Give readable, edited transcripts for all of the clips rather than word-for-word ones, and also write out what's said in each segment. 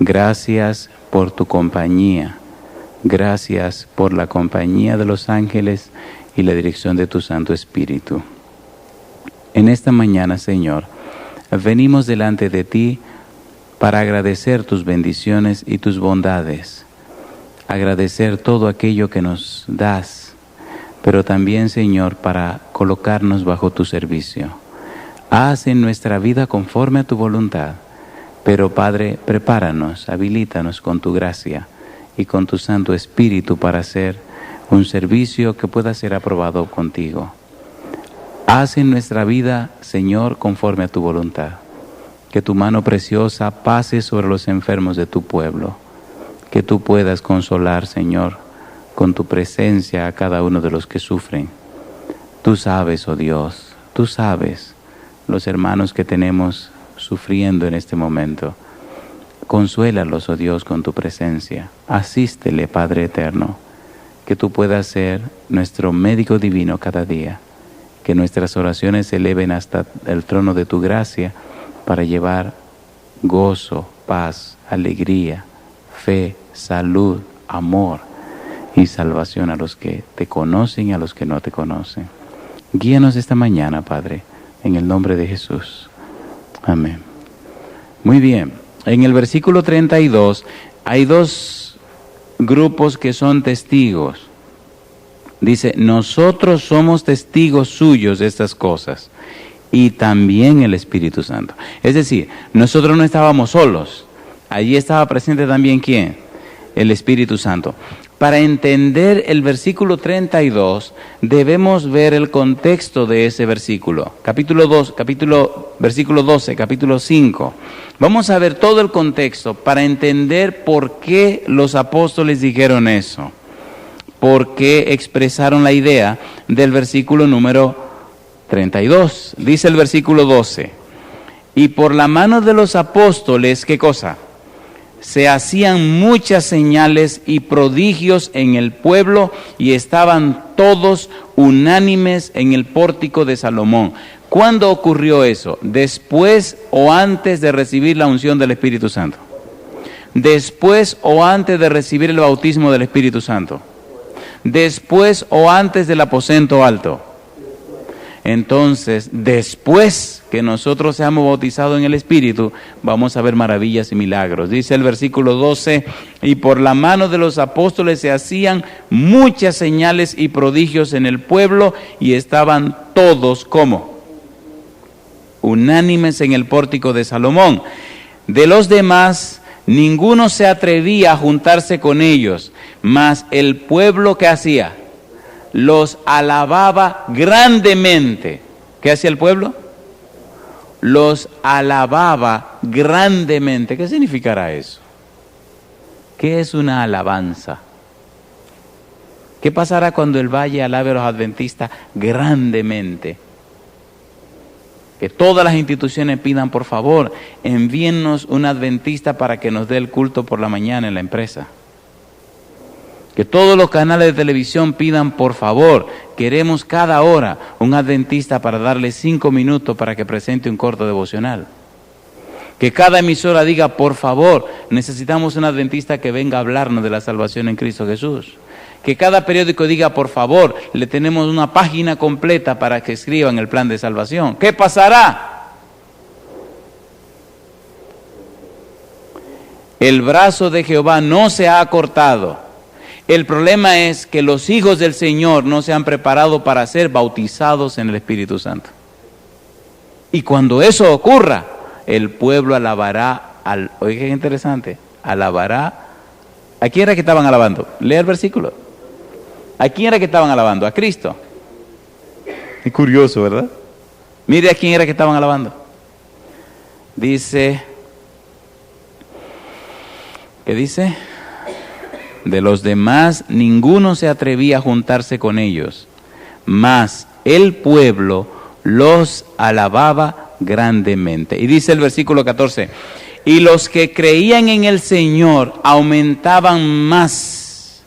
Gracias por tu compañía. Gracias por la compañía de los ángeles y la dirección de tu Santo Espíritu. En esta mañana, Señor, venimos delante de ti para agradecer tus bendiciones y tus bondades, agradecer todo aquello que nos das, pero también, Señor, para colocarnos bajo tu servicio. Haz en nuestra vida conforme a tu voluntad, pero Padre, prepáranos, habilítanos con tu gracia y con tu Santo Espíritu para hacer un servicio que pueda ser aprobado contigo. Haz en nuestra vida, Señor, conforme a tu voluntad. Que tu mano preciosa pase sobre los enfermos de tu pueblo. Que tú puedas consolar, Señor, con tu presencia a cada uno de los que sufren. Tú sabes, oh Dios, tú sabes los hermanos que tenemos sufriendo en este momento. Consuélalos, oh Dios, con tu presencia. Asístele, Padre eterno, que tú puedas ser nuestro médico divino cada día. Que nuestras oraciones se eleven hasta el trono de tu gracia para llevar gozo, paz, alegría, fe, salud, amor y salvación a los que te conocen y a los que no te conocen. Guíanos esta mañana, Padre, en el nombre de Jesús. Amén. Muy bien. En el versículo 32 hay dos grupos que son testigos. Dice, nosotros somos testigos suyos de estas cosas y también el Espíritu Santo. Es decir, nosotros no estábamos solos. Allí estaba presente también ¿quién? El Espíritu Santo. Para entender el versículo 32, debemos ver el contexto de ese versículo. Versículo 12, capítulo 5. Vamos a ver todo el contexto para entender por qué los apóstoles dijeron eso. Por qué expresaron la idea del versículo número 32. Dice el versículo 12. Y por la mano de los apóstoles, ¿qué cosa? Se hacían muchas señales y prodigios en el pueblo y estaban todos unánimes en el pórtico de Salomón. ¿Cuándo ocurrió eso? ¿Después o antes de recibir la unción del Espíritu Santo? ¿Después o antes de recibir el bautismo del Espíritu Santo? ¿Después o antes del aposento alto? Entonces, después que nosotros seamos bautizados en el Espíritu, vamos a ver maravillas y milagros. Dice el versículo 12, y por la mano de los apóstoles se hacían muchas señales y prodigios en el pueblo, y estaban todos, ¿cómo? Unánimes en el pórtico de Salomón. De los demás, ninguno se atrevía a juntarse con ellos, mas el pueblo, ¿qué hacía? Los alababa grandemente. ¿Qué hacía el pueblo? Los alababa grandemente. ¿Qué significará eso? ¿Qué es una alabanza? ¿Qué pasará cuando el valle alabe a los adventistas grandemente? Que todas las instituciones pidan, por favor, envíennos un adventista para que nos dé el culto por la mañana en la empresa. Que todos los canales de televisión pidan, por favor, queremos cada hora un adventista para darle 5 minutos para que presente un corto devocional. Que cada emisora diga, por favor, necesitamos un adventista que venga a hablarnos de la salvación en Cristo Jesús. Que cada periódico diga, por favor, le tenemos una página completa para que escriban el plan de salvación. ¿Qué pasará? El brazo de Jehová no se ha cortado. El problema es que los hijos del Señor no se han preparado para ser bautizados en el Espíritu Santo. Y cuando eso ocurra, el pueblo alabará oiga, qué interesante, alabará. ¿A quién era que estaban alabando? Lea el versículo. ¿A quién era que estaban alabando? A Cristo. Es curioso, ¿verdad? Mire a quién era que estaban alabando. Dice, ¿qué dice? De los demás, ninguno se atrevía a juntarse con ellos, mas el pueblo los alababa grandemente. Y dice el versículo 14, y los que creían en el Señor aumentaban más,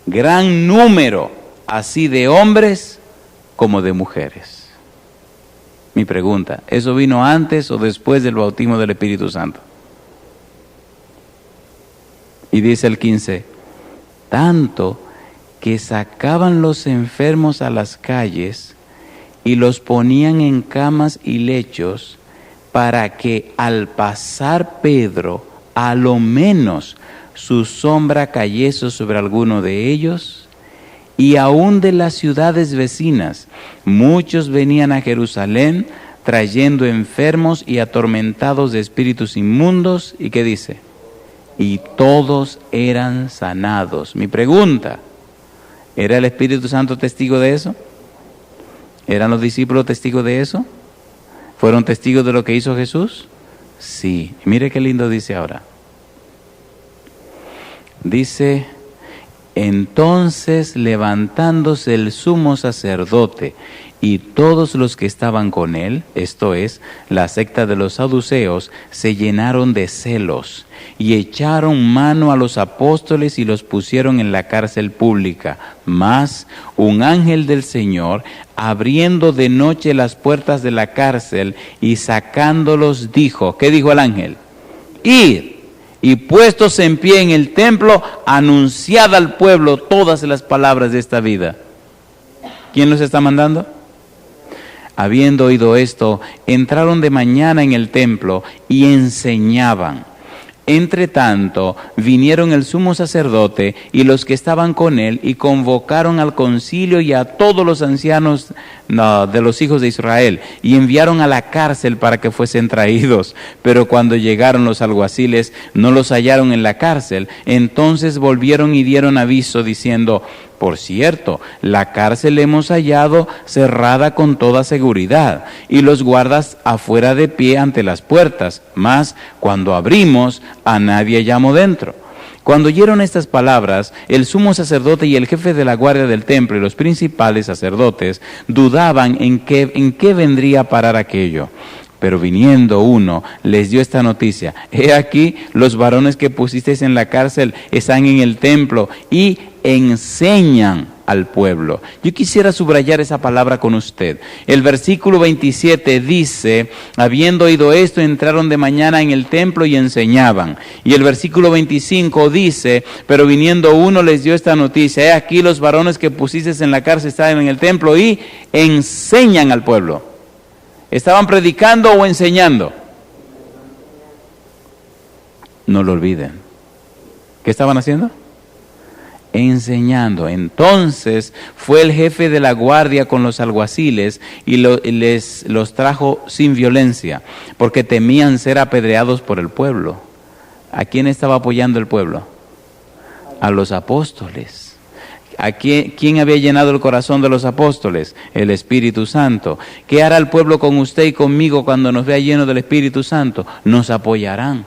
gran número, así de hombres como de mujeres. Mi pregunta, ¿eso vino antes o después del bautismo del Espíritu Santo? Y dice el 15, tanto que sacaban los enfermos a las calles y los ponían en camas y lechos para que al pasar Pedro, a lo menos su sombra cayese sobre alguno de ellos. Y aún de las ciudades vecinas, muchos venían a Jerusalén trayendo enfermos y atormentados de espíritus inmundos. ¿Y qué dice? Y todos eran sanados. Mi pregunta, ¿era el Espíritu Santo testigo de eso? ¿Eran los discípulos testigos de eso? ¿Fueron testigos de lo que hizo Jesús? Sí. Mire qué lindo dice ahora. Dice, entonces levantándose el sumo sacerdote y todos los que estaban con él, esto es, la secta de los saduceos, se llenaron de celos y echaron mano a los apóstoles y los pusieron en la cárcel pública. Mas un ángel del Señor, abriendo de noche las puertas de la cárcel y sacándolos, dijo, ¿qué dijo el ángel? Id, y puestos en pie en el templo, anunciad al pueblo todas las palabras de esta vida. ¿Quién los está mandando? Habiendo oído esto, entraron de mañana en el templo y enseñaban. Entre tanto, vinieron el sumo sacerdote y los que estaban con él y convocaron al concilio y a todos los ancianos de los hijos de Israel y enviaron a la cárcel para que fuesen traídos. Pero cuando llegaron los alguaciles, no los hallaron en la cárcel. Entonces volvieron y dieron aviso diciendo, por cierto, la cárcel hemos hallado cerrada con toda seguridad y los guardas afuera de pie ante las puertas, mas cuando abrimos a nadie hallamos dentro. Cuando oyeron estas palabras, el sumo sacerdote y el jefe de la guardia del templo y los principales sacerdotes dudaban en qué vendría a parar aquello. Pero viniendo uno, les dio esta noticia: he aquí, los varones que pusisteis en la cárcel están en el templo y enseñan al pueblo. Yo quisiera subrayar esa palabra con usted. El versículo 27 dice, habiendo oído esto, entraron de mañana en el templo y enseñaban. Y el versículo 25 dice, pero viniendo uno les dio esta noticia: he aquí, los varones que pusisteis en la cárcel están en el templo y enseñan al pueblo. ¿Estaban predicando o enseñando? No lo olviden. ¿Qué estaban haciendo? Enseñando. Entonces fue el jefe de la guardia con los alguaciles y los trajo sin violencia, porque temían ser apedreados por el pueblo. ¿A quién estaba apoyando el pueblo? A los apóstoles. ¿Quién había llenado el corazón de los apóstoles? El Espíritu Santo. ¿Qué hará el pueblo con usted y conmigo cuando nos vea llenos del Espíritu Santo? Nos apoyarán.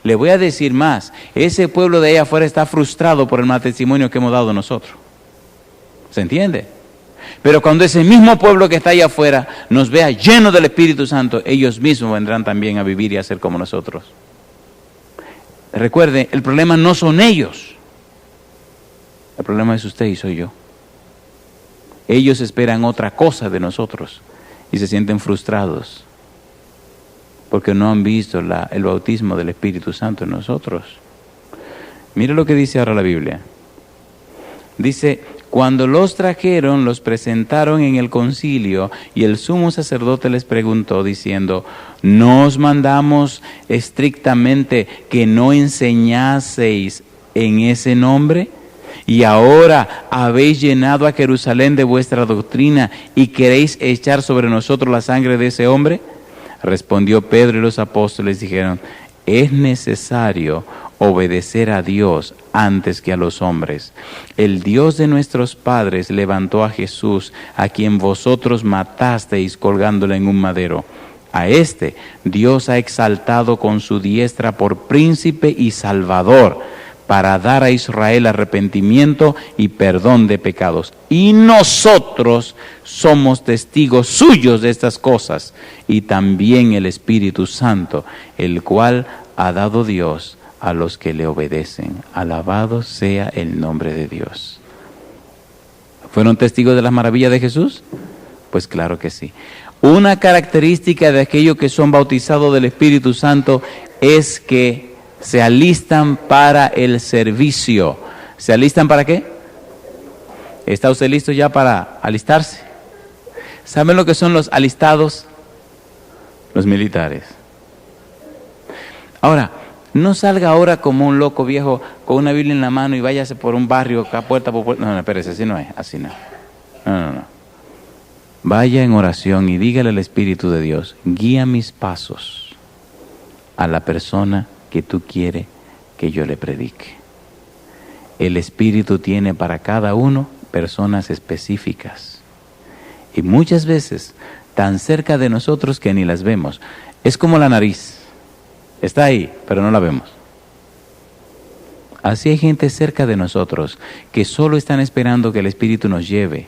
Le voy a decir más, ese pueblo de allá afuera está frustrado por el mal testimonio que hemos dado nosotros. ¿Se entiende? Pero cuando ese mismo pueblo que está allá afuera nos vea llenos del Espíritu Santo, ellos mismos vendrán también a vivir y a ser como nosotros. Recuerde, el problema no son ellos. El problema es usted y soy yo. Ellos esperan otra cosa de nosotros y se sienten frustrados porque no han visto el bautismo del Espíritu Santo en nosotros. Mire lo que dice ahora la Biblia. Dice, cuando los trajeron, los presentaron en el concilio y el sumo sacerdote les preguntó diciendo, ¿no os mandamos estrictamente que no enseñaseis en ese nombre? Y ahora habéis llenado a Jerusalén de vuestra doctrina y queréis echar sobre nosotros la sangre de ese hombre. Respondió Pedro y los apóstoles dijeron, es necesario obedecer a Dios antes que a los hombres. El Dios de nuestros padres levantó a Jesús, a quien vosotros matasteis colgándole en un madero. A este Dios ha exaltado con su diestra por príncipe y salvador, para dar a Israel arrepentimiento y perdón de pecados. Y nosotros somos testigos suyos de estas cosas, y también el Espíritu Santo, el cual ha dado Dios a los que le obedecen. Alabado sea el nombre de Dios. ¿Fueron testigos de las maravillas de Jesús? Pues claro que sí. Una característica de aquellos que son bautizados del Espíritu Santo es que Se alistan para el servicio. ¿Se alistan para qué? ¿Está usted listo ya para alistarse? ¿Saben lo que son los alistados? Los militares. Ahora, no salga ahora como un loco viejo con una Biblia en la mano y váyase por un barrio, acá puerta por puerta. No, espérese, así no es, así no. No. Vaya en oración y dígale al Espíritu de Dios, guía mis pasos a la persona que tú quieres que yo le predique. El Espíritu tiene para cada uno personas específicas. Y muchas veces tan cerca de nosotros que ni las vemos. Es como la nariz. Está ahí, pero no la vemos. Así hay gente cerca de nosotros que solo están esperando que el Espíritu nos lleve.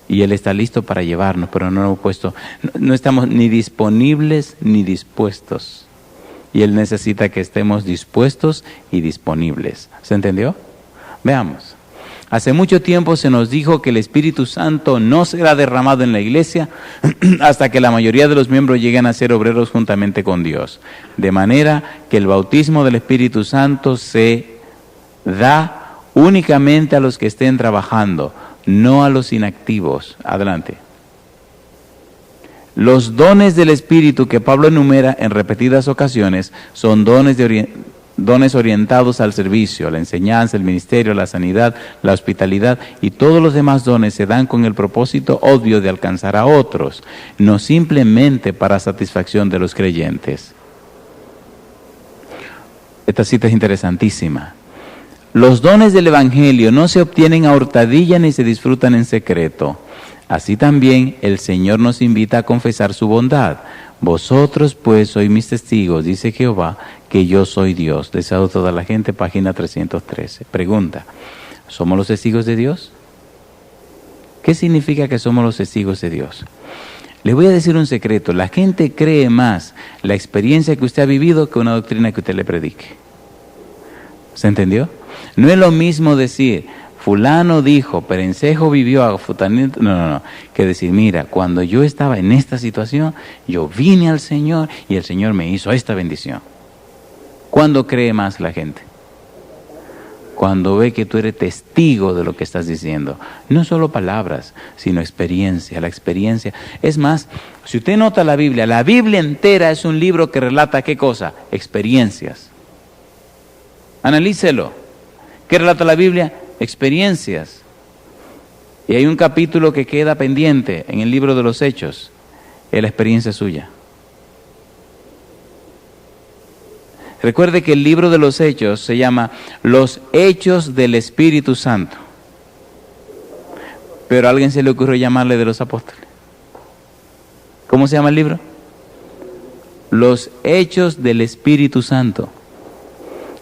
Y Él está listo para llevarnos, pero no estamos ni disponibles ni dispuestos. Y Él necesita que estemos dispuestos y disponibles. ¿Se entendió? Veamos. Hace mucho tiempo se nos dijo que el Espíritu Santo no será derramado en la iglesia hasta que la mayoría de los miembros lleguen a ser obreros juntamente con Dios. De manera que el bautismo del Espíritu Santo se da únicamente a los que estén trabajando, no a los inactivos. Adelante. Los dones del Espíritu que Pablo enumera en repetidas ocasiones son dones orientados al servicio, a la enseñanza, el ministerio, la sanidad, la hospitalidad, y todos los demás dones se dan con el propósito obvio de alcanzar a otros, no simplemente para satisfacción de los creyentes. Esta cita es interesantísima. Los dones del Evangelio no se obtienen a hurtadilla ni se disfrutan en secreto. Así también el Señor nos invita a confesar su bondad. Vosotros pues sois mis testigos, dice Jehová, que yo soy Dios. Deseado toda la gente, página 313. Pregunta, ¿somos los testigos de Dios? ¿Qué significa que somos los testigos de Dios? Les voy a decir un secreto. La gente cree más la experiencia que usted ha vivido que una doctrina que usted le predique. ¿Se entendió? No es lo mismo decir, fulano dijo, Perencejo vivió a futanito. No. Que decir, mira, cuando yo estaba en esta situación, yo vine al Señor y el Señor me hizo esta bendición. ¿Cuándo cree más la gente? Cuando ve que tú eres testigo de lo que estás diciendo. No solo palabras, sino experiencia. La experiencia. Es más, si usted nota la Biblia entera es un libro que relata ¿qué cosa? Experiencias. Analícelo. ¿Qué relata la Biblia? Experiencias. Y hay un capítulo que queda pendiente en el libro de los Hechos. Es la experiencia suya. Recuerde que el libro de los Hechos se llama Los Hechos del Espíritu Santo. Pero a alguien se le ocurrió llamarle de los apóstoles. ¿Cómo se llama el libro? Los Hechos del Espíritu Santo.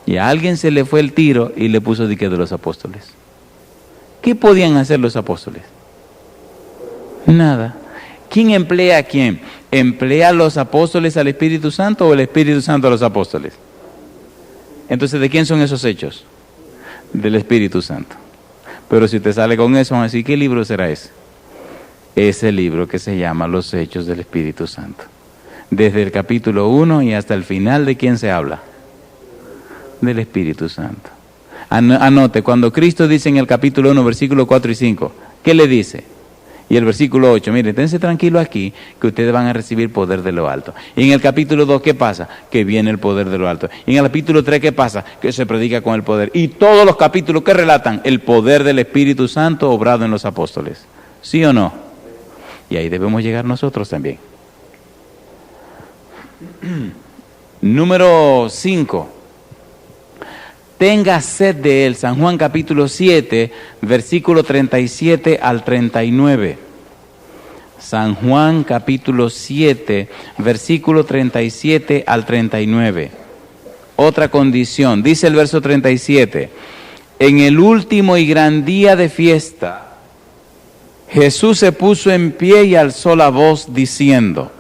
Y a alguien se le fue el tiro y le puso dique de los apóstoles. ¿Qué podían hacer los apóstoles? Nada. ¿Quién emplea a quién? ¿Emplea a los apóstoles al Espíritu Santo o el Espíritu Santo a los apóstoles? Entonces, ¿de quién son esos hechos? Del Espíritu Santo. Pero si usted sale con eso, vamos a decir, ¿qué libro será ese? Ese libro que se llama Los Hechos del Espíritu Santo. Desde el capítulo 1 y hasta el final, ¿de quién se habla? Del Espíritu Santo. Anote, cuando Cristo dice en el capítulo 1, versículo 4 y 5, ¿qué le dice? Y el versículo 8, mire, esténse tranquilo aquí, que ustedes van a recibir poder de lo alto. Y en el capítulo 2, ¿qué pasa? Que viene el poder de lo alto. Y en el capítulo 3, ¿qué pasa? Que se predica con el poder. Y todos los capítulos que relatan el poder del Espíritu Santo obrado en los apóstoles. ¿Sí o no? Y ahí debemos llegar nosotros también. Número 5. Tenga sed de él. San Juan capítulo 7, versículo 37 al 39. San Juan capítulo 7, versículo 37 al 39. Otra condición. Dice el verso 37. En el último y gran día de fiesta, Jesús se puso en pie y alzó la voz diciendo,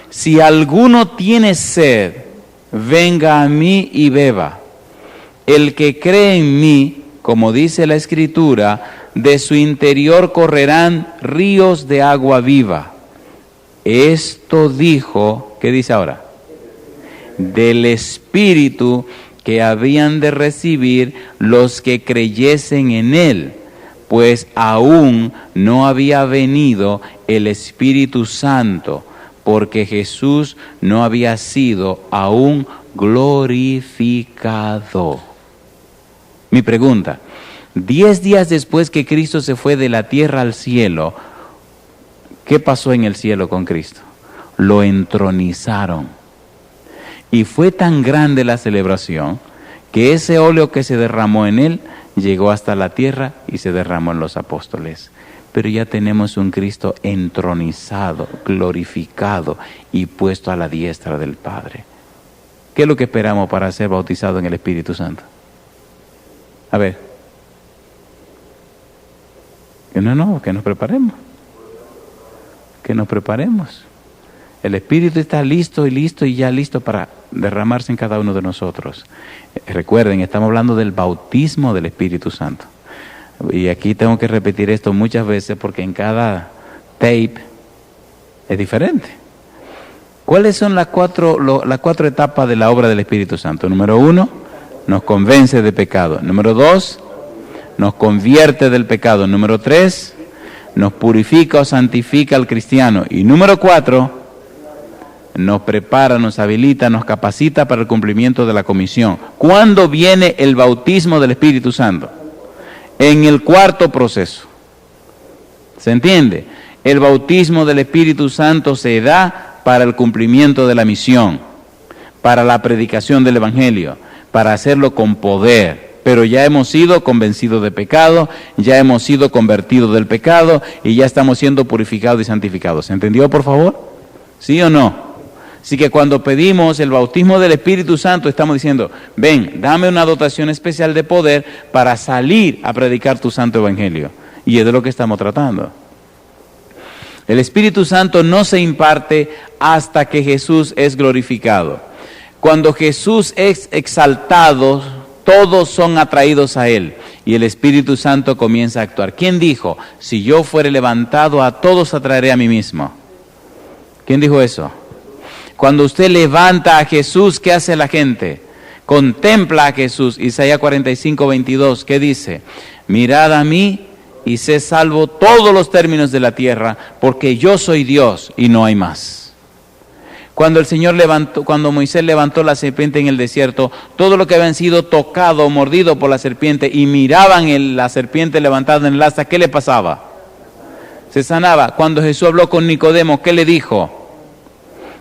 si alguno tiene sed, venga a mí y beba. El que cree en mí, como dice la Escritura, de su interior correrán ríos de agua viva. Esto dijo, ¿qué dice ahora? Del Espíritu que habían de recibir los que creyesen en Él, pues aún no había venido el Espíritu Santo, porque Jesús no había sido aún glorificado. Mi pregunta, 10 días después que Cristo se fue de la tierra al cielo, ¿qué pasó en el cielo con Cristo? Lo entronizaron. Y fue tan grande la celebración que ese óleo que se derramó en Él llegó hasta la tierra y se derramó en los apóstoles. Pero ya tenemos un Cristo entronizado, glorificado y puesto a la diestra del Padre. ¿Qué es lo que esperamos para ser bautizados en el Espíritu Santo? A ver. Que nos preparemos. Que nos preparemos. El Espíritu está listo y ya listo para derramarse en cada uno de nosotros. Recuerden, estamos hablando del bautismo del Espíritu Santo. Y aquí tengo que repetir esto muchas veces porque en cada tape es diferente. ¿Cuáles son las cuatro etapas de la obra del Espíritu Santo? Número 1, nos convence de pecado. Número 2, nos convierte del pecado. Número 3, nos purifica o santifica al cristiano. Y número 4, nos prepara, nos habilita, nos capacita para el cumplimiento de la comisión. ¿Cuándo viene el bautismo del Espíritu Santo? En el cuarto proceso. ¿Se entiende? El bautismo del Espíritu Santo se da para el cumplimiento de la misión, para la predicación del Evangelio, para hacerlo con poder. Pero ya hemos sido convencidos de pecado, ya hemos sido convertidos del pecado y ya estamos siendo purificados y santificados. ¿Se entendió, por favor? ¿Sí o no? Así que cuando pedimos el bautismo del Espíritu Santo, estamos diciendo, ven, dame una dotación especial de poder para salir a predicar tu santo evangelio. Y es de lo que estamos tratando. El Espíritu Santo no se imparte hasta que Jesús es glorificado. Cuando Jesús es exaltado, todos son atraídos a Él y el Espíritu Santo comienza a actuar. ¿Quién dijo? Si yo fuere levantado, a todos atraeré a mí mismo. ¿Quién dijo eso? Cuando usted levanta a Jesús, ¿qué hace la gente? Contempla a Jesús. Isaías 45:22, ¿qué dice? Mirad a mí y sé salvo todos los términos de la tierra, porque yo soy Dios y no hay más. Cuando Moisés levantó la serpiente en el desierto, todo lo que habían sido tocado o mordido por la serpiente y miraban la serpiente levantada en el asta, ¿qué le pasaba? Se sanaba. Cuando Jesús habló con Nicodemo, ¿qué le dijo?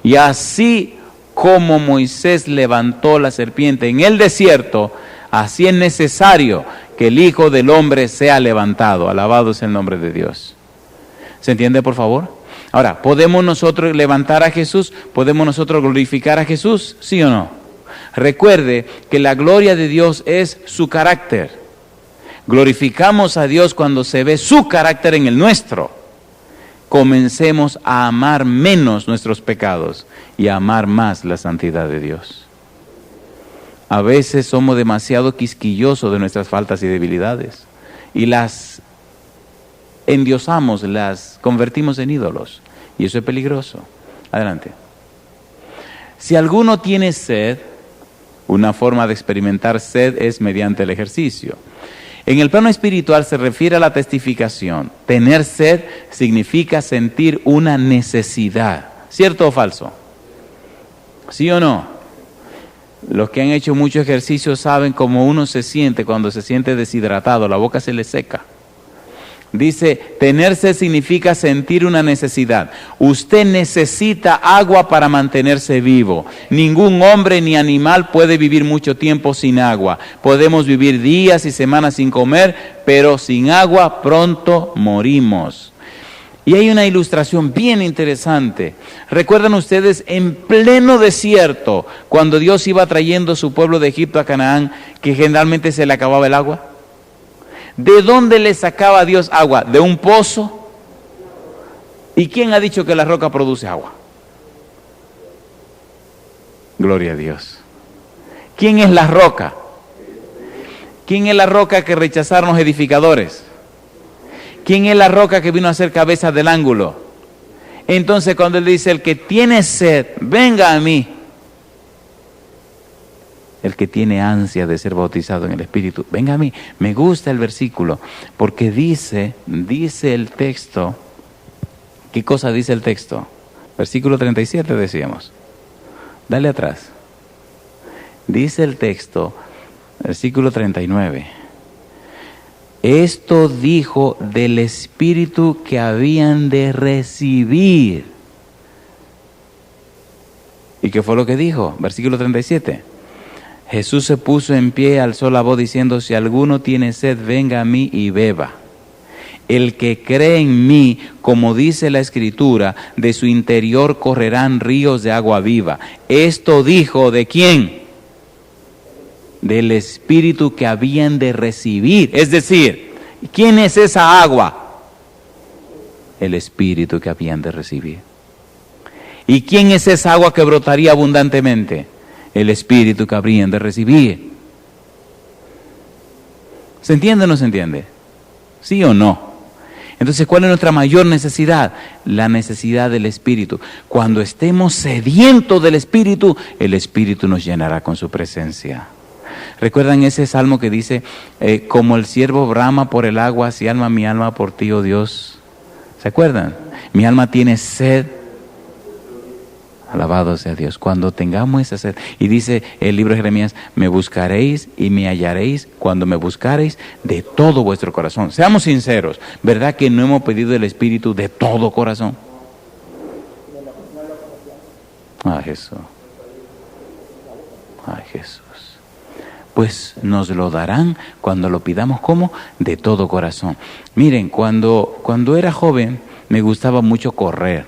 Y así como Moisés levantó la serpiente en el desierto, así es necesario que el Hijo del Hombre sea levantado. Alabado sea el nombre de Dios. ¿Se entiende, por favor? Ahora, ¿podemos nosotros levantar a Jesús? ¿Podemos nosotros glorificar a Jesús? ¿Sí o no? Recuerde que la gloria de Dios es su carácter. Glorificamos a Dios cuando se ve su carácter en el nuestro. Comencemos a amar menos nuestros pecados y a amar más la santidad de Dios. A veces somos demasiado quisquillosos de nuestras faltas y debilidades y las endiosamos, las convertimos en ídolos y eso es peligroso. Adelante. Si alguno tiene sed, una forma de experimentar sed es mediante el ejercicio. En el plano espiritual se refiere a la testificación. Tener sed significa sentir una necesidad. ¿Cierto o falso? ¿Sí o no? Los que han hecho mucho ejercicio saben cómo uno se siente cuando se siente deshidratado, la boca se le seca. Dice, tener sed significa sentir una necesidad. Usted necesita agua para mantenerse vivo. Ningún hombre ni animal puede vivir mucho tiempo sin agua. Podemos vivir días y semanas sin comer, pero sin agua pronto morimos. Y hay una ilustración bien interesante. ¿Recuerdan ustedes en pleno desierto, cuando Dios iba trayendo a su pueblo de Egipto a Canaán, que generalmente se le acababa el agua? ¿De dónde le sacaba Dios agua? ¿De un pozo? ¿Y quién ha dicho que la roca produce agua? Gloria a Dios. ¿Quién es la roca? ¿Quién es la roca que rechazaron los edificadores? ¿Quién es la roca que vino a ser cabeza del ángulo? Entonces cuando él dice, el que tiene sed, venga a mí. el que tiene ansia de ser bautizado en el Espíritu, venga a mí. Me gusta el versículo, porque dice el texto. ¿Qué cosa dice el texto? Versículo 37 decíamos. Dale atrás. Dice el texto, versículo 39. Esto dijo del Espíritu que habían de recibir. ¿Y qué fue lo que dijo? Versículo 37. Jesús se puso en pie, alzó la voz diciendo, si alguno tiene sed, venga a mí y beba. El que cree en mí, como dice la Escritura, de su interior correrán ríos de agua viva. Esto dijo, ¿de quién? Del Espíritu que habían de recibir. Es decir, ¿quién es esa agua? El Espíritu que habían de recibir. ¿Y quién es esa agua que brotaría abundantemente? El Espíritu que habrían de recibir. ¿Se entiende o no se entiende? ¿Sí o no? Entonces, ¿cuál es nuestra mayor necesidad? La necesidad del Espíritu. Cuando estemos sedientos del Espíritu, el Espíritu nos llenará con su presencia. ¿Recuerdan ese salmo que dice, como el siervo brama por el agua, así alma mi alma por ti, oh Dios? ¿Se acuerdan? Mi alma tiene sed. Alabado sea Dios. Cuando tengamos esa sed. Y dice el libro de Jeremías, me buscaréis y me hallaréis cuando me buscaréis de todo vuestro corazón. Seamos sinceros, ¿verdad que no hemos pedido el Espíritu de todo corazón? Ay, Jesús. Ay, Jesús. Pues nos lo darán cuando lo pidamos, ¿cómo? De todo corazón. Miren, cuando era joven me gustaba mucho correr.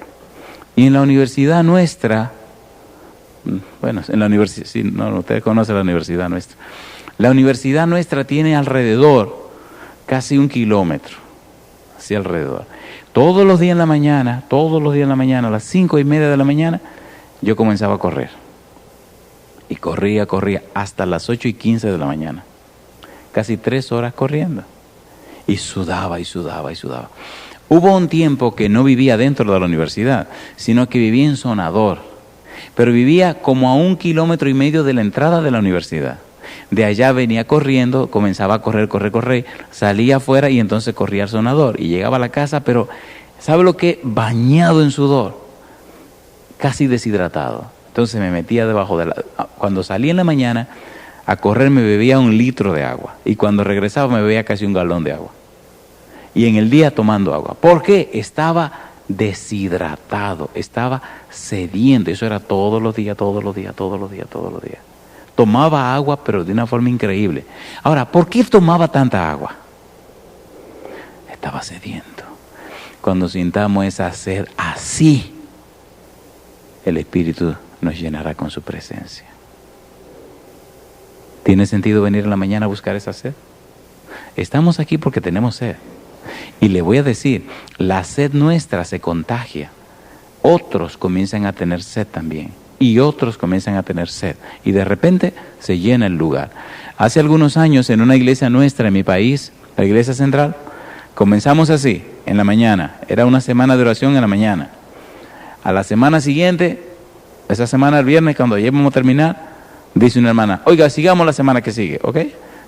Y en la universidad nuestra, bueno, en la universidad, sí, no, ustedes conocen la universidad nuestra. La universidad nuestra tiene alrededor casi 1 kilómetro, así alrededor. Todos los días en la mañana, a las 5:30 de la mañana, yo comenzaba a correr. Y corría hasta las 8:15 de la mañana. Casi 3 horas corriendo. Y sudaba. Hubo un tiempo que no vivía dentro de la universidad, sino que vivía en Sonador. Pero vivía como a 1,5 kilómetros de la entrada de la universidad. De allá venía corriendo, comenzaba a correr, salía afuera y entonces corría al Sonador. Y llegaba a la casa, pero ¿sabe lo que? Bañado en sudor, casi deshidratado. Entonces me metía debajo de cuando salía en la mañana a correr me bebía 1 litro de agua. Y cuando regresaba me bebía casi 1 galón de agua. Y en el día tomando agua. ¿Por qué? Estaba deshidratado, estaba sediento. Eso era todos los días. Tomaba agua, pero de una forma increíble. Ahora, ¿por qué tomaba tanta agua? Estaba sediento. Cuando sintamos esa sed así, el Espíritu nos llenará con su presencia. ¿Tiene sentido venir en la mañana a buscar esa sed? Estamos aquí porque tenemos sed. Y le voy a decir, la sed nuestra se contagia. Otros comienzan a tener sed también. Y otros comienzan a tener sed. Y de repente se llena el lugar. Hace algunos años en una iglesia nuestra en mi país, la iglesia central, comenzamos así, en la mañana. Era una semana de oración en la mañana. A la semana siguiente, esa semana el viernes, cuando ya íbamos a terminar, dice una hermana, oiga, sigamos la semana que sigue, ¿ok?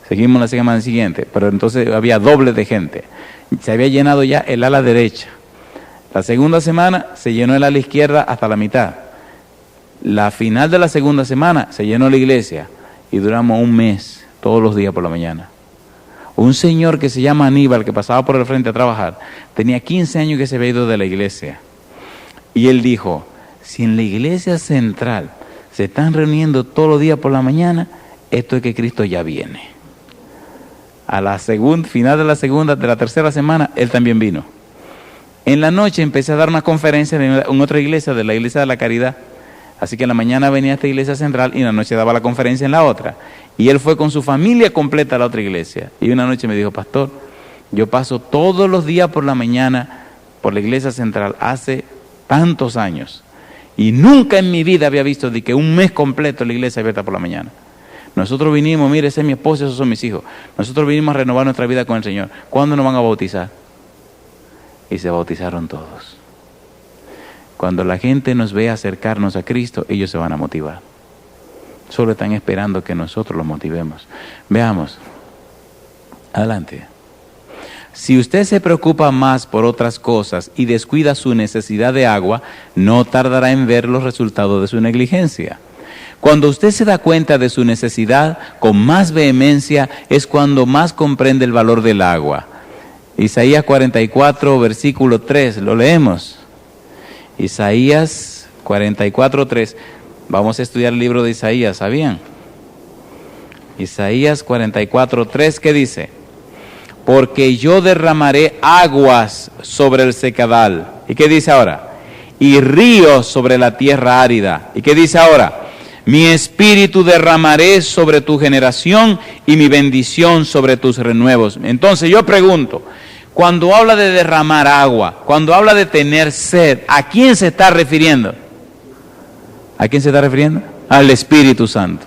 Seguimos la semana siguiente, pero entonces había doble de gente. Se había llenado ya el ala derecha. La segunda semana se llenó el ala izquierda hasta la mitad. La final de la segunda semana se llenó la iglesia y duramos 1 mes, todos los días por la mañana. Un señor que se llama Aníbal, que pasaba por el frente a trabajar, tenía 15 años que se había ido de la iglesia. Y él dijo, si en la iglesia central se están reuniendo todos los días por la mañana, esto es que Cristo ya viene. A la final de la tercera semana, él también vino. En la noche empecé a dar una conferencia en otra iglesia, de la Iglesia de la Caridad. Así que en la mañana venía a esta iglesia central y en la noche daba la conferencia en la otra. Y él fue con su familia completa a la otra iglesia. Y una noche me dijo, pastor, yo paso todos los días por la mañana por la iglesia central hace tantos años. Y nunca en mi vida había visto de que 1 mes completo la iglesia abierta por la mañana. Nosotros vinimos, mire, ese es mi esposo, esos son mis hijos. Nosotros vinimos a renovar nuestra vida con el Señor. ¿Cuándo nos van a bautizar? Y se bautizaron todos. Cuando la gente nos vea acercarnos a Cristo, ellos se van a motivar. Solo están esperando que nosotros los motivemos. Veamos. Adelante. Si usted se preocupa más por otras cosas y descuida su necesidad de agua, no tardará en ver los resultados de su negligencia. Cuando usted se da cuenta de su necesidad con más vehemencia, es cuando más comprende el valor del agua. Isaías 44, versículo 3, lo leemos. Isaías 44, 3. Vamos a estudiar el libro de Isaías, ¿sabían? Isaías 44, 3, ¿qué dice? Porque yo derramaré aguas sobre el secadal. ¿Y qué dice ahora? Y ríos sobre la tierra árida. ¿Y qué dice ahora? Mi espíritu derramaré sobre tu generación y mi bendición sobre tus renuevos. Entonces yo pregunto, cuando habla de derramar agua, cuando habla de tener sed, ¿a quién se está refiriendo? ¿A quién se está refiriendo? Al Espíritu Santo.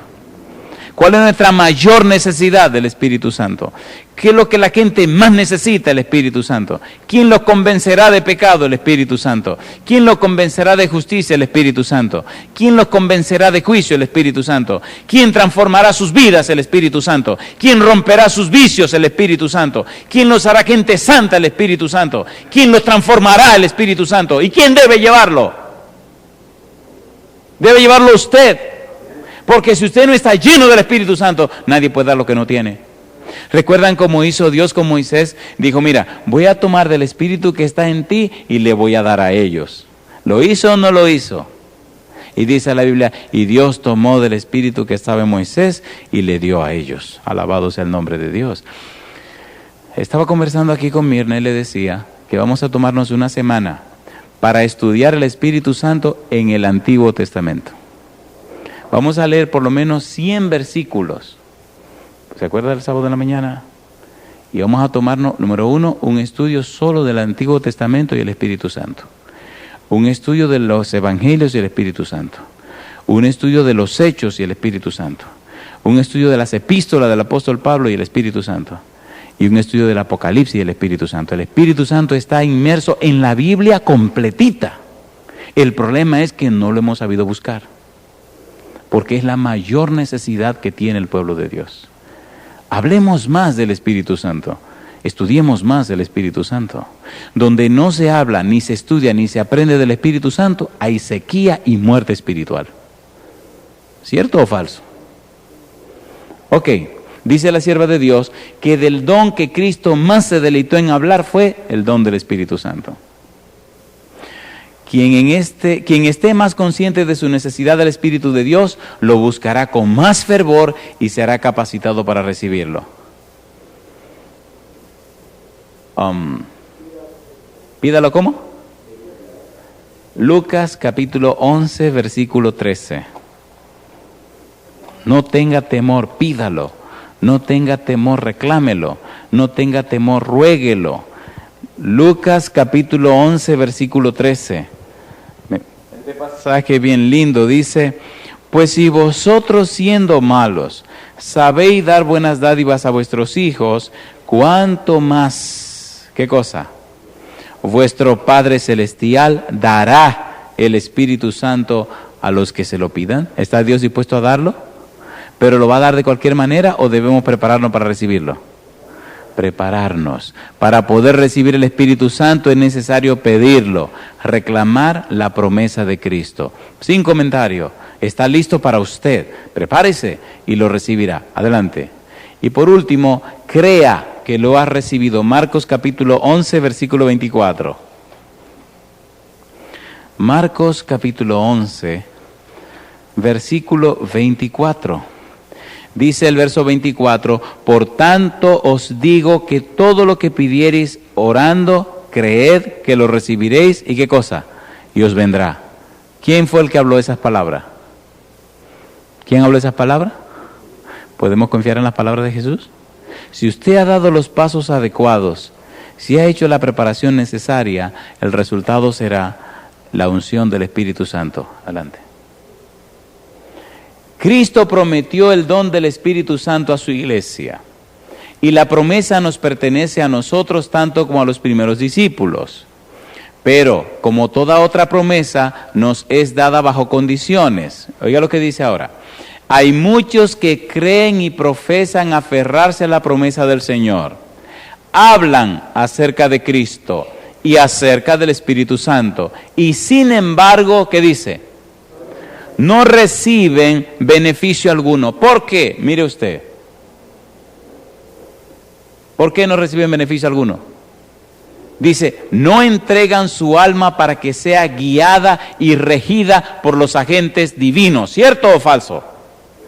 ¿Cuál es nuestra mayor necesidad del Espíritu Santo? ¿Qué es lo que la gente más necesita? El Espíritu Santo. ¿Quién los convencerá de pecado? El Espíritu Santo. ¿Quién los convencerá de justicia? El Espíritu Santo. ¿Quién los convencerá de juicio? El Espíritu Santo. ¿Quién transformará sus vidas? El Espíritu Santo. ¿Quién romperá sus vicios? El Espíritu Santo. ¿Quién los hará gente santa? El Espíritu Santo. ¿Quién los transformará? El Espíritu Santo. ¿Y quién debe llevarlo? Debe llevarlo usted. Porque si usted no está lleno del Espíritu Santo, nadie puede dar lo que no tiene. ¿Recuerdan cómo hizo Dios con Moisés? Dijo, mira, voy a tomar del Espíritu que está en ti y le voy a dar a ellos. ¿Lo hizo o no lo hizo? Y dice la Biblia, y Dios tomó del Espíritu que estaba en Moisés y le dio a ellos. Alabado sea el nombre de Dios. Estaba conversando aquí con Mirna y le decía que vamos a tomarnos una semana para estudiar el Espíritu Santo en el Antiguo Testamento. Vamos a leer por lo menos 100 versículos. ¿Se acuerda del sábado de la mañana? Y vamos a tomarnos, número 1, un estudio solo del Antiguo Testamento y el Espíritu Santo. Un estudio de los Evangelios y el Espíritu Santo. Un estudio de los Hechos y el Espíritu Santo. Un estudio de las epístolas del apóstol Pablo y el Espíritu Santo. Y un estudio del Apocalipsis y el Espíritu Santo. El Espíritu Santo está inmerso en la Biblia completita. El problema es que no lo hemos sabido buscar. Porque es la mayor necesidad que tiene el pueblo de Dios. Hablemos más del Espíritu Santo. Estudiemos más del Espíritu Santo. Donde no se habla, ni se estudia, ni se aprende del Espíritu Santo, hay sequía y muerte espiritual. ¿Cierto o falso? Ok, dice la sierva de Dios que del don que Cristo más se deleitó en hablar fue el don del Espíritu Santo. Quien esté más consciente de su necesidad del Espíritu de Dios, lo buscará con más fervor y será capacitado para recibirlo. Pídalo, ¿cómo? Lucas capítulo 11, versículo 13. No tenga temor, pídalo. No tenga temor, reclámelo. No tenga temor, ruéguelo. Lucas capítulo 11, versículo 13. Este pasaje bien lindo dice, pues si vosotros siendo malos sabéis dar buenas dádivas a vuestros hijos, ¿cuánto más? ¿Qué cosa? Vuestro Padre Celestial dará el Espíritu Santo a los que se lo pidan. ¿Está Dios dispuesto a darlo? ¿Pero lo va a dar de cualquier manera o debemos prepararnos para recibirlo? Prepararnos. Para poder recibir el Espíritu Santo es necesario pedirlo, reclamar la promesa de Cristo. Sin comentario, está listo para usted. Prepárese y lo recibirá. Adelante. Y por último, crea que lo ha recibido. Marcos capítulo 11, versículo 24. Marcos capítulo 11, versículo 24. Dice el verso 24, por tanto os digo que todo lo que pidiereis orando, creed que lo recibiréis, ¿y qué cosa? Y os vendrá. ¿Quién fue el que habló esas palabras? ¿Quién habló esas palabras? ¿Podemos confiar en las palabras de Jesús? Si usted ha dado los pasos adecuados, si ha hecho la preparación necesaria, el resultado será la unción del Espíritu Santo. Adelante. Cristo prometió el don del Espíritu Santo a su iglesia y la promesa nos pertenece a nosotros tanto como a los primeros discípulos. Pero, como toda otra promesa, nos es dada bajo condiciones. Oiga lo que dice ahora. hay muchos que creen y profesan aferrarse a la promesa del Señor. Hablan acerca de Cristo y acerca del Espíritu Santo. Y sin embargo, ¿qué dice? No reciben beneficio alguno. ¿Por qué? Mire usted. ¿Por qué no reciben beneficio alguno? Dice, no entregan su alma para que sea guiada y regida por los agentes divinos. ¿Cierto o falso?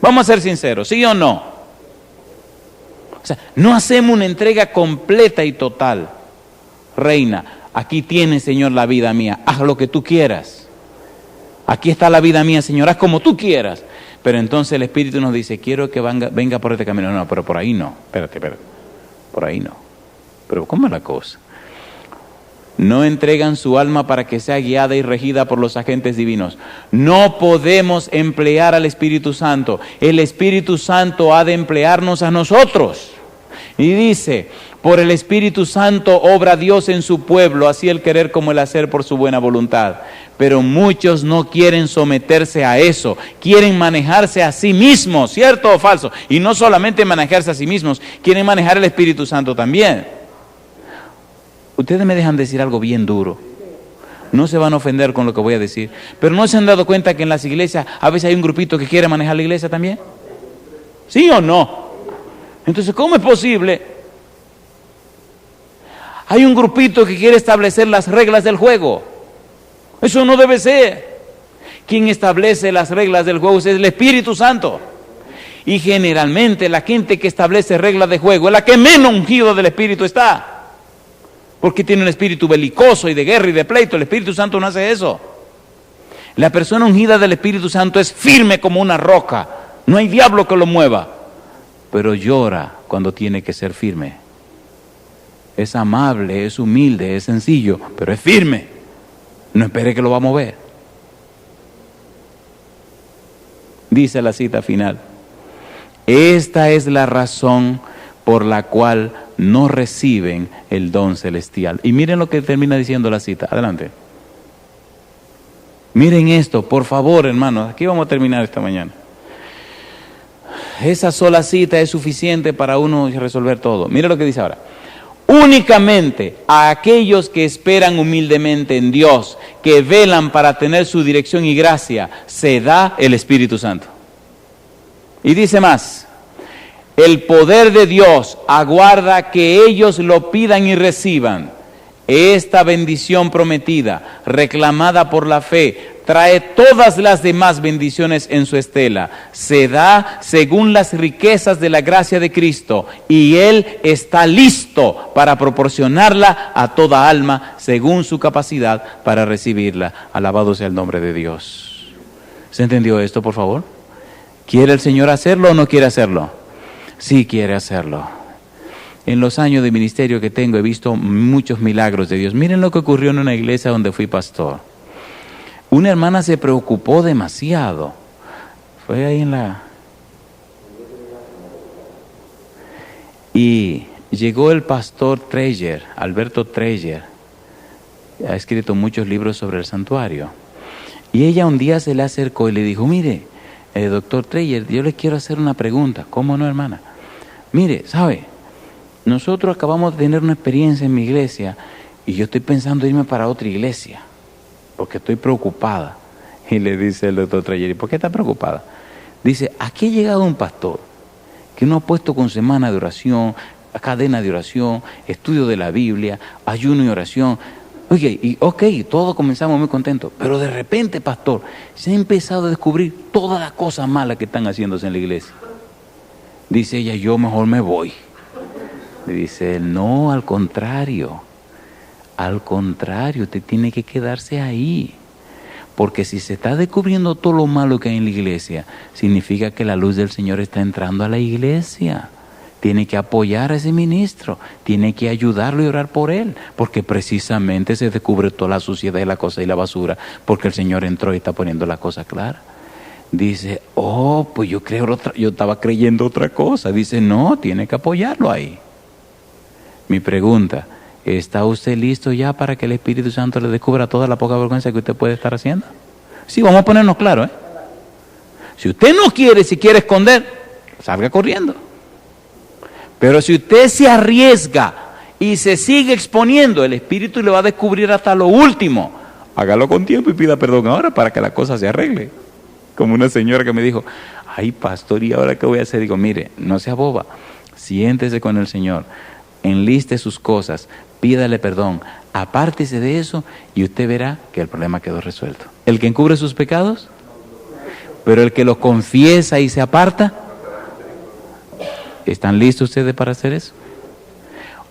Vamos a ser sinceros, ¿sí o no? O sea, no hacemos una entrega completa y total. Reina, aquí tienes, Señor, la vida mía. Haz lo que tú quieras. Aquí está la vida mía, Señor. Haz como tú quieras. Pero entonces el Espíritu nos dice, quiero que venga por este camino. No, pero por ahí no. Espérate. Por ahí no. Pero ¿cómo es la cosa? No entregan su alma para que sea guiada y regida por los agentes divinos. No podemos emplear al Espíritu Santo. El Espíritu Santo ha de emplearnos a nosotros. Y dice, por el Espíritu Santo obra Dios en su pueblo, así el querer como el hacer por su buena voluntad. Pero muchos no quieren someterse a eso, quieren manejarse a sí mismos, ¿cierto o falso? Y no solamente manejarse a sí mismos, quieren manejar el Espíritu Santo también. Ustedes me dejan decir algo bien duro. No se van a ofender con lo que voy a decir. Pero ¿no se han dado cuenta que en las iglesias a veces hay un grupito que quiere manejar la iglesia también? ¿Sí o no? Entonces, ¿cómo es posible? Hay un grupito que quiere establecer las reglas del juego. Eso no debe ser. Quien establece las reglas del juego es el Espíritu Santo. Y generalmente la gente que establece reglas de juego es la que menos ungido del Espíritu está. Porque tiene un espíritu belicoso y de guerra y de pleito. El Espíritu Santo no hace eso. La persona ungida del Espíritu Santo es firme como una roca. No hay diablo que lo mueva. Pero llora cuando tiene que ser firme. Es amable, es humilde, es sencillo, pero es firme. No espere que lo va a mover. Dice la cita final. Esta es la razón por la cual no reciben el don celestial. Y miren lo que termina diciendo la cita. Adelante. Miren esto, por favor, hermanos. Aquí vamos a terminar esta mañana. Esa sola cita es suficiente para uno resolver todo. Miren lo que dice ahora. Únicamente a aquellos que esperan humildemente en Dios, que velan para tener su dirección y gracia, se da el Espíritu Santo. Y dice más. El poder de Dios aguarda que ellos lo pidan y reciban. Esta bendición prometida, reclamada por la fe, trae todas las demás bendiciones en su estela. Se da según las riquezas de la gracia de Cristo y Él está listo para proporcionarla a toda alma según su capacidad para recibirla. Alabado sea el nombre de Dios. ¿Se entendió esto, por favor? ¿Quiere el Señor hacerlo o no quiere hacerlo? Sí quiere hacerlo. En los años de ministerio que tengo he visto muchos milagros de Dios. Miren lo que ocurrió en una iglesia donde fui pastor. Una hermana se preocupó demasiado. Fue ahí y llegó el pastor Treyer, Alberto Treyer. Ha escrito muchos libros sobre el santuario. Y ella un día se le acercó y le dijo, mire, doctor Treyer, yo le quiero hacer una pregunta. ¿Cómo no, hermana? Mire, ¿sabe? Nosotros acabamos de tener una experiencia en mi iglesia y yo estoy pensando irme para otra iglesia porque estoy preocupada. Y le dice el doctor Treyer, ¿y por qué está preocupada? Dice, aquí ha llegado un pastor que nos ha puesto con semana de oración, cadena de oración, estudio de la Biblia, ayuno y oración. Oye, todos comenzamos muy contentos, pero de repente, pastor, se ha empezado a descubrir todas las cosas malas que están haciéndose en la iglesia. Dice ella, yo mejor me voy. Le dice él, no, al contrario, usted tiene que quedarse ahí. Porque si se está descubriendo todo lo malo que hay en la iglesia, significa que la luz del Señor está entrando a la iglesia. Tiene que apoyar a ese ministro, tiene que ayudarlo y orar por él, porque precisamente se descubre toda la suciedad y la cosa y la basura, porque el Señor entró y está poniendo la cosa clara. Dice, pues yo estaba creyendo otra cosa. Dice, no, tiene que apoyarlo ahí. Mi pregunta, ¿está usted listo ya para que el Espíritu Santo le descubra toda la poca vergüenza que usted puede estar haciendo? Sí, vamos a ponernos claros, Si usted no quiere, si quiere esconder, salga corriendo. Pero si usted se arriesga y se sigue exponiendo, el Espíritu le va a descubrir hasta lo último. Hágalo con tiempo y pida perdón ahora para que la cosa se arregle. Como una señora que me dijo, ay pastor, ¿y ahora qué voy a hacer? Digo, mire, no sea boba, siéntese con el Señor, enliste sus cosas, pídale perdón, apártese de eso y usted verá que el problema quedó resuelto. El que encubre sus pecados, pero el que los confiesa y se aparta, ¿están listos ustedes para hacer eso?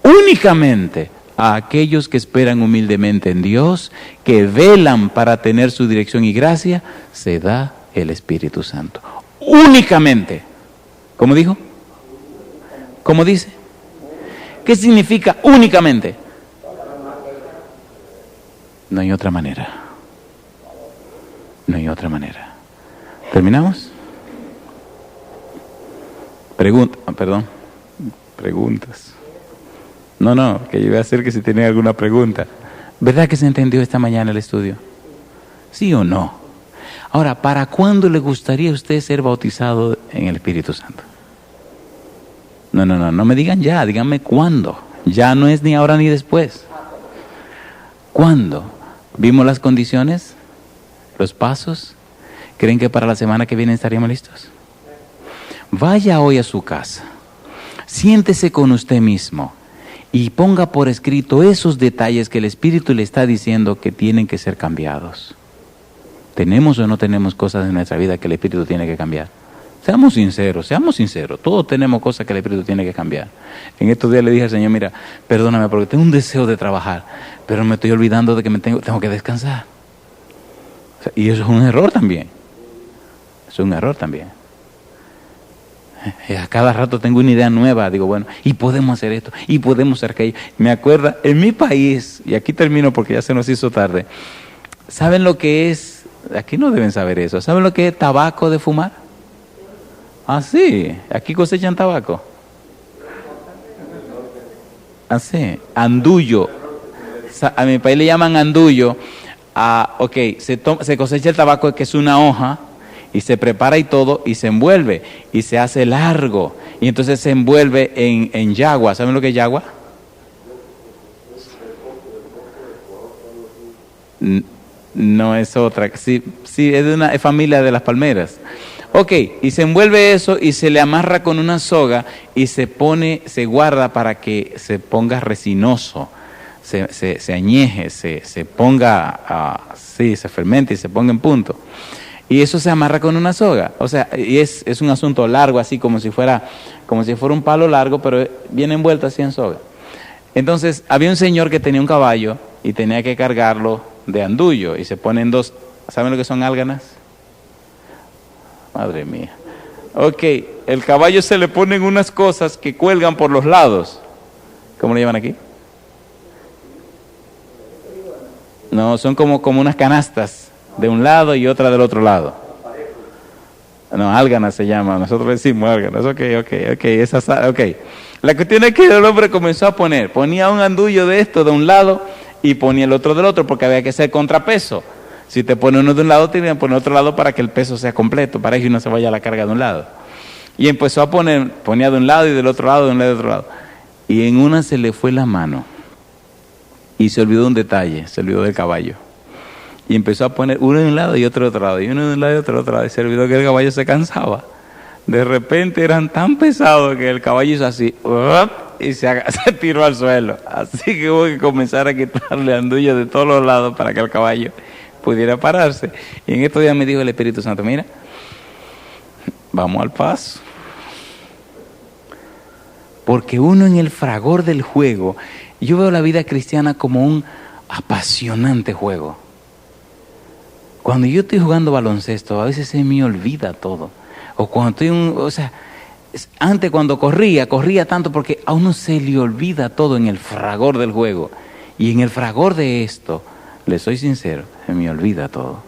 Únicamente a aquellos que esperan humildemente en Dios, que velan para tener su dirección y gracia, se da el Espíritu Santo. Únicamente. ¿Cómo dijo? ¿Cómo dice? ¿Qué significa únicamente? No hay otra manera. No hay otra manera. ¿Terminamos? Preguntas. No, que yo iba a hacer que si tenía alguna pregunta. ¿Verdad que se entendió esta mañana el estudio? ¿Sí o no? Ahora, ¿para cuándo le gustaría a usted ser bautizado en el Espíritu Santo? No me digan ya, díganme cuándo. Ya no es ni ahora ni después. ¿Cuándo? ¿Vimos las condiciones? ¿Los pasos? ¿Creen que para la semana que viene estaríamos listos? Vaya hoy a su casa, siéntese con usted mismo y ponga por escrito esos detalles que el Espíritu le está diciendo que tienen que ser cambiados. ¿Tenemos o no tenemos cosas en nuestra vida que el Espíritu tiene que cambiar? Seamos sinceros, todos tenemos cosas que el Espíritu tiene que cambiar. En estos días le dije al Señor, mira, perdóname porque tengo un deseo de trabajar, pero me estoy olvidando de que tengo que descansar. O sea, y eso es un error también. A cada rato tengo una idea nueva, digo, bueno, y podemos hacer esto, y podemos hacer aquello. Me acuerda, en mi país, y aquí termino porque ya se nos hizo tarde, ¿saben lo que es? Aquí no deben saber eso. ¿Saben lo que es tabaco de fumar? Ah, sí, aquí cosechan tabaco. Ah, sí, andullo. A mi país le llaman andullo. Se cosecha el tabaco, que es una hoja, y se prepara y todo, y se envuelve, y se hace largo, y entonces se envuelve en yagua. ¿Saben lo que es yagua? No es otra, sí, es de una familia de las palmeras. Y se envuelve eso y se le amarra con una soga y se guarda para que se ponga resinoso, se añeje, se ponga, se fermente y se ponga en punto. Y eso se amarra con una soga, y es un asunto largo, así como si fuera un palo largo, pero viene envuelto así en soga. Entonces, había un señor que tenía un caballo y tenía que cargarlo de andullo, y se ponen dos, ¿saben lo que son álganas? Madre mía. El caballo se le ponen unas cosas que cuelgan por los lados. ¿Cómo le llaman aquí? No, son como unas canastas, de un lado y otra del otro lado. No, álganas se llama, nosotros decimos álganas. La cuestión es que el hombre comenzó a ponía un andullo de esto de un lado y ponía el otro del otro, porque había que hacer contrapeso. Si te pone uno de un lado, te que poner otro lado para que el peso sea completo, para que no se vaya a la carga de un lado. Y empezó a ponía de un lado y del otro lado, de un lado y del otro lado. Y en una se le fue la mano y se olvidó un detalle, se olvidó del caballo. Y empezó a poner uno de un lado y otro de otro lado, y uno de un lado y otro de otro lado, y se olvidó que el caballo se cansaba. De repente eran tan pesados que el caballo hizo así, y se tiró al suelo. Así que hubo que comenzar a quitarle andullo de todos los lados para que el caballo pudiera pararse. Y en estos días me dijo el Espíritu Santo, mira, vamos al paso. Porque uno en el fragor del juego, yo veo la vida cristiana como un apasionante juego. Cuando yo estoy jugando baloncesto, a veces se me olvida todo. O cuando estoy, antes cuando corría tanto porque a uno se le olvida todo en el fragor del juego. Y en el fragor de esto, le soy sincero, se me olvida todo.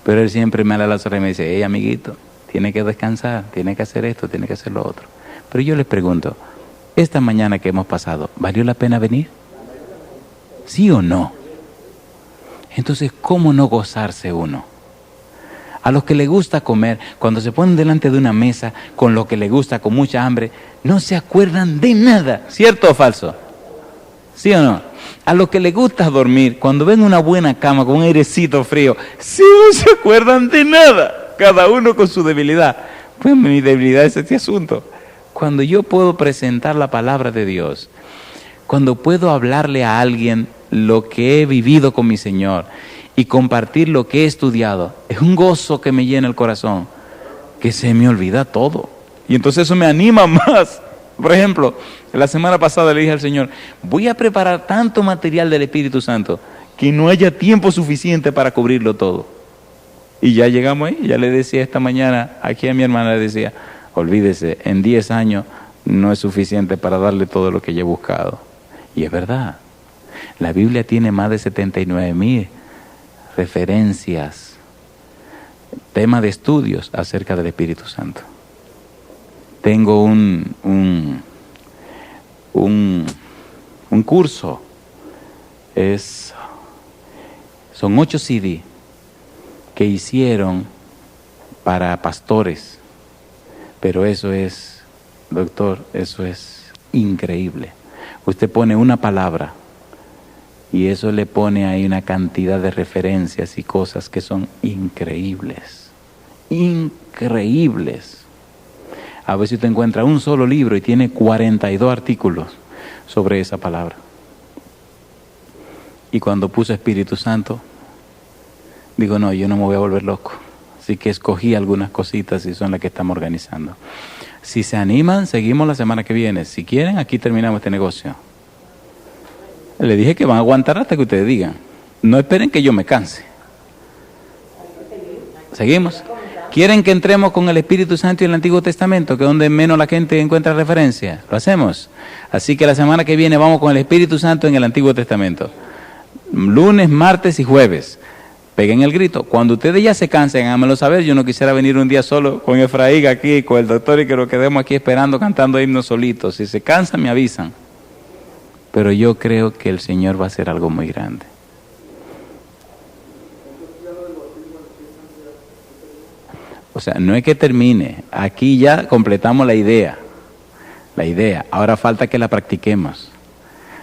Pero él siempre me da la orejas y me dice, hey amiguito, tiene que descansar, tiene que hacer esto, tiene que hacer lo otro. Pero yo les pregunto, esta mañana que hemos pasado, ¿valió la pena venir? ¿Sí o no? Entonces, ¿cómo no gozarse uno? A los que les gusta comer, cuando se ponen delante de una mesa con lo que les gusta, con mucha hambre, no se acuerdan de nada. ¿Cierto o falso? ¿Sí o no? A los que les gusta dormir, cuando ven una buena cama con un airecito frío, sí no se acuerdan de nada. Cada uno con su debilidad. Pues mi debilidad es este asunto. Cuando yo puedo presentar la palabra de Dios, cuando puedo hablarle a alguien lo que he vivido con mi Señor y compartir lo que he estudiado, es un gozo que me llena el corazón, que se me olvida todo. Y entonces eso me anima más. Por ejemplo, la semana pasada le dije al Señor, voy a preparar tanto material del Espíritu Santo que no haya tiempo suficiente para cubrirlo todo. Y ya llegamos ahí, ya le decía esta mañana, aquí a mi hermana le decía, olvídese, en 10 años no es suficiente para darle todo lo que yo he buscado. Y es verdad, la Biblia tiene más de 79,000 referencias, temas de estudios acerca del Espíritu Santo. Tengo un curso, son 8 CD que hicieron para pastores, pero eso es, doctor, eso es increíble. Usted pone una palabra y eso le pone ahí una cantidad de referencias y cosas que son increíbles, increíbles. A veces usted encuentra un solo libro y tiene 42 artículos sobre esa palabra. Y cuando puse Espíritu Santo, digo, no, yo no me voy a volver loco. Así que escogí algunas cositas y son las que estamos organizando. Si se animan, seguimos la semana que viene. Si quieren, aquí terminamos este negocio. Le dije que van a aguantar hasta que ustedes digan. No esperen que yo me canse. ¿Seguimos? ¿Quieren que entremos con el Espíritu Santo y el Antiguo Testamento, que es donde menos la gente encuentra referencia? ¿Lo hacemos? Así que la semana que viene vamos con el Espíritu Santo en el Antiguo Testamento. Lunes, martes y jueves. Peguen el grito. Cuando ustedes ya se cansen, háganmelo saber. Yo no quisiera venir un día solo con Efraín aquí, con el doctor, y que nos quedemos aquí esperando, cantando himnos solitos. Si se cansan, me avisan. Pero yo creo que el Señor va a hacer algo muy grande. O sea, no es que termine. Aquí ya completamos la idea. La idea. Ahora falta que la practiquemos.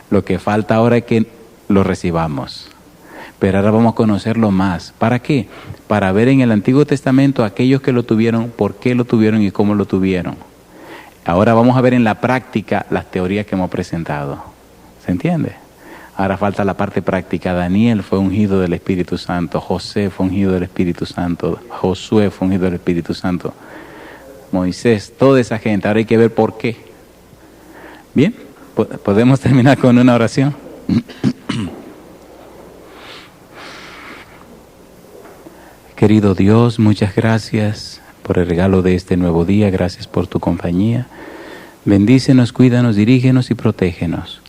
Lo que falta ahora es que lo recibamos. Pero ahora vamos a conocerlo más. ¿Para qué? Para ver en el Antiguo Testamento aquellos que lo tuvieron, por qué lo tuvieron y cómo lo tuvieron. Ahora vamos a ver en la práctica las teorías que hemos presentado. ¿Se entiende? Ahora falta la parte práctica. Daniel fue ungido del Espíritu Santo. José fue ungido del Espíritu Santo. Josué fue ungido del Espíritu Santo. Moisés, toda esa gente. Ahora hay que ver por qué. Bien, ¿podemos terminar con una oración? Querido Dios, muchas gracias por el regalo de este nuevo día. Gracias por tu compañía. Bendícenos, cuídanos, dirígenos y protégenos.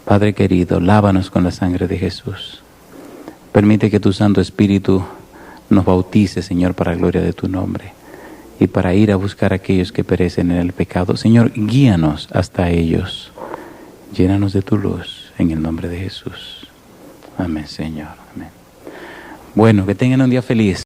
Padre querido, lávanos con la sangre de Jesús. Permite que tu Santo Espíritu nos bautice, Señor, para la gloria de tu nombre y para ir a buscar a aquellos que perecen en el pecado. Señor, guíanos hasta ellos. Llénanos de tu luz en el nombre de Jesús. Amén, Señor. Amén. Bueno, que tengan un día feliz.